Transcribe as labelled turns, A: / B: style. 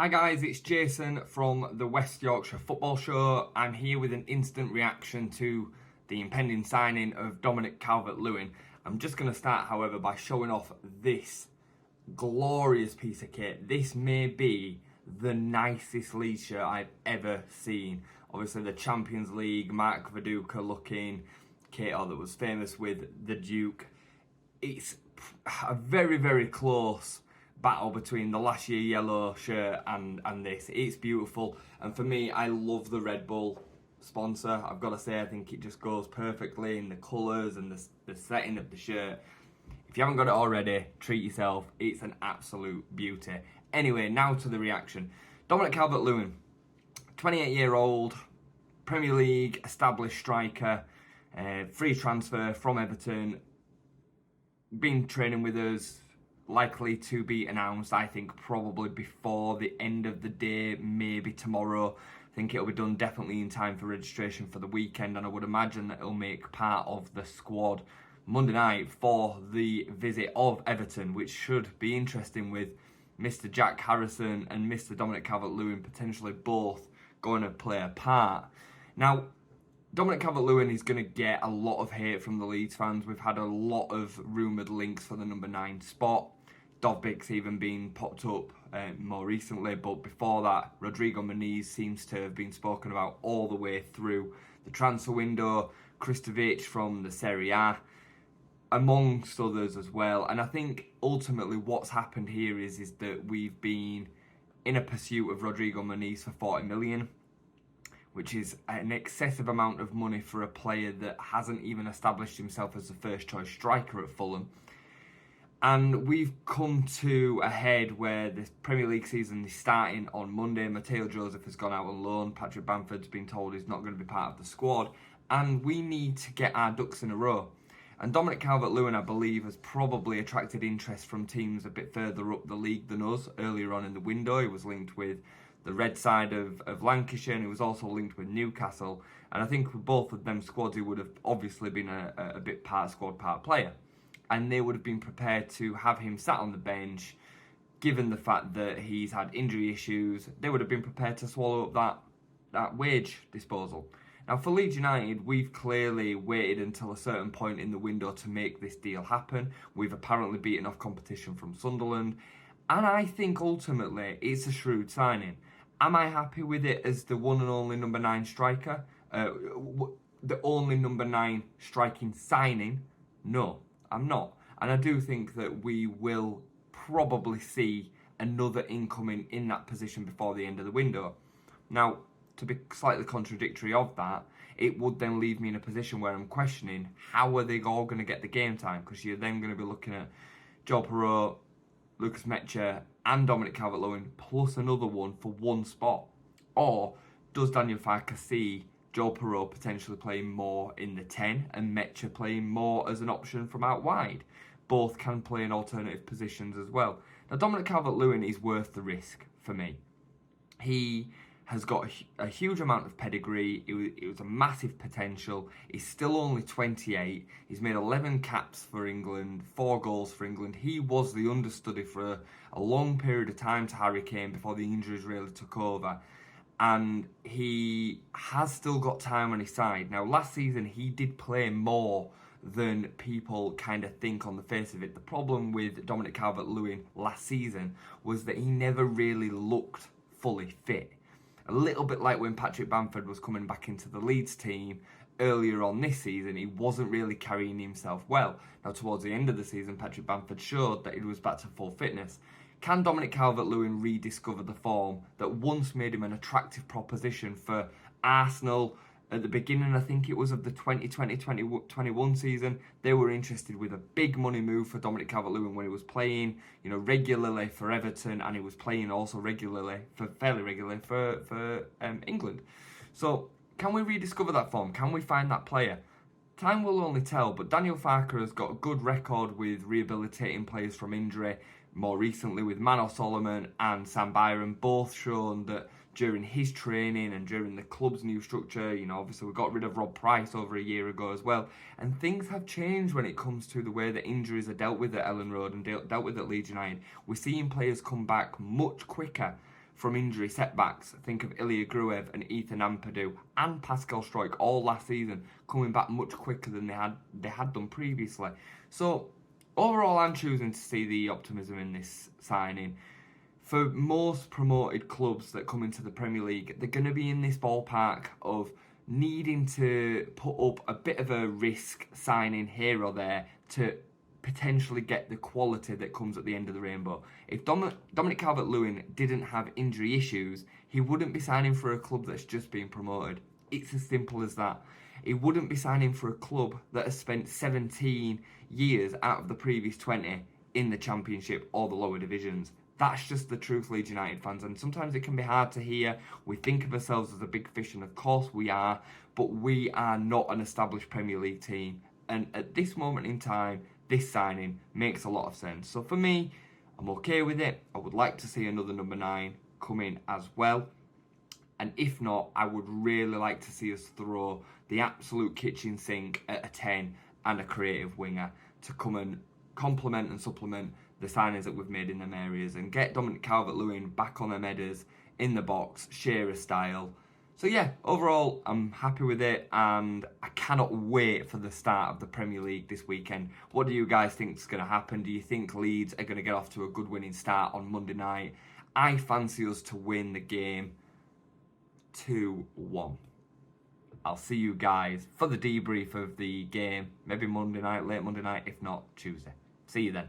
A: Hi guys, it's Jason from the West Yorkshire Football Show. I'm here with an instant reaction to the impending signing of Dominic Calvert-Lewin. I'm just going to start, however, by showing off this glorious piece of kit. This may be the nicest Leeds shirt I've ever seen. Obviously the Champions League, Mark Viduka looking kit, that was famous with the Duke. It's a very, very close battle between the last year yellow shirt and this. It's beautiful, and for me, I love the Red Bull sponsor. I've got to say, I think it just goes perfectly in the colours and the setting of the shirt. If you haven't got it already, treat yourself. It's an absolute beauty. Anyway, now to the reaction. Dominic Calvert-Lewin, 28-year-old, Premier League established striker, free transfer from Everton, been training with us, likely to be announced, I think, probably before the end of the day, maybe tomorrow. I think it'll be done definitely in time for registration for the weekend, and I would imagine that it'll make part of the squad Monday night for the visit of Everton, which should be interesting, with Mr. Jack Harrison and Mr. Dominic Calvert-Lewin potentially both going to play a part. Now, Dominic Calvert-Lewin is going to get a lot of hate from the Leeds fans. We've had a lot of rumoured links for the number 9 spot. Dovbik's even been popped up more recently, but before that, Rodrigo Muniz seems to have been spoken about all the way through the transfer window. Kristovic from the Serie A, amongst others as well. And I think ultimately what's happened here is that we've been in a pursuit of Rodrigo Muniz for 40 million, which is an excessive amount of money for a player that hasn't even established himself as the first choice striker at Fulham. And we've come to a head where the Premier League season is starting on Monday. Mateo Joseph has gone out on loan. Patrick Bamford's been told he's not going to be part of the squad. And we need to get our ducks in a row. And Dominic Calvert-Lewin, I believe, has probably attracted interest from teams a bit further up the league than us. Earlier on in the window, he was linked with the red side of Lancashire, and he was also linked with Newcastle. And I think with both of them squads, he would have obviously been a bit part squad, part player. And they would have been prepared to have him sat on the bench, given the fact that he's had injury issues. They would have been prepared to swallow up that wage disposal. Now, for Leeds United, we've clearly waited until a certain point in the window to make this deal happen. We've apparently beaten off competition from Sunderland, and I think ultimately it's a shrewd signing. Am I happy with it as the one and only number 9 striker? The only number 9 striking signing? No, I'm not. And I do think that we will probably see another incoming in that position before the end of the window. Now, to be slightly contradictory of that, it would then leave me in a position where I'm questioning how are they all going to get the game time, because you're then going to be looking at Joe Perreault, Lucas Mecha and Dominic Calvert-Lewin plus another one for one spot. Or does Daniel Farke see Joe Perreault potentially playing more in the 10 and Mecha playing more as an option from out wide? Both can play in alternative positions as well. Now, Dominic Calvert-Lewin is worth the risk for me. He has got a huge amount of pedigree. It was a massive potential. He's still only 28. He's made 11 caps for England, 4 goals for England. He was the understudy for a long period of time to Harry Kane before the injuries really took over. And he has still got time on his side. Now, last season, he did play more than people kind of think on the face of it. The problem with Dominic Calvert-Lewin last season was that he never really looked fully fit. A little bit like when Patrick Bamford was coming back into the Leeds team earlier on this season, he wasn't really carrying himself well. Now, towards the end of the season, Patrick Bamford showed that he was back to full fitness. Can Dominic Calvert-Lewin rediscover the form that once made him an attractive proposition for Arsenal? At the beginning, I think it was of the 2020-21 season, they were interested with a big money move for Dominic Calvert-Lewin when he was playing, regularly for Everton, and he was playing also fairly regularly for England. So, can we rediscover that form? Can we find that player? Time will only tell, but Daniel Farke has got a good record with rehabilitating players from injury. More recently with Manor Solomon and Sam Byron, both shown that during his training and during the club's new structure, obviously we got rid of Rob Price over a year ago as well, and things have changed when it comes to the way that injuries are dealt with at Ellen Road and dealt with at Leeds United. We're seeing players come back much quicker from injury setbacks. Think of Ilya Gruev and Ethan Ampadu and Pascal Stroik all last season coming back much quicker than they had done previously. So overall, I'm choosing to see the optimism in this signing. For most promoted clubs that come into the Premier League, they're going to be in this ballpark of needing to put up a bit of a risk signing here or there to potentially get the quality that comes at the end of the rainbow. If Dominic Calvert-Lewin didn't have injury issues, he wouldn't be signing for a club that's just been promoted. It's as simple as that. He wouldn't be signing for a club that has spent 17 years out of the previous 20 in the Championship or the lower divisions. That's just the truth, Leeds United fans, and sometimes it can be hard to hear. We think of ourselves as a big fish, and of course we are, but we are not an established Premier League team. And at this moment in time, this signing makes a lot of sense. So for me, I'm okay with it. I would like to see another number 9 come in as well. And if not, I would really like to see us throw the absolute kitchen sink at a 10 and a creative winger to come and complement and supplement the signings that we've made in them areas and get Dominic Calvert-Lewin back on them headers in the box, Shearer style. So yeah, overall, I'm happy with it and I cannot wait for the start of the Premier League this weekend. What do you guys think is going to happen? Do you think Leeds are going to get off to a good winning start on Monday night? I fancy us to win the game 2-1. I'll see you guys for the debrief of the game, maybe Monday night, late Monday night, if not Tuesday. See you then.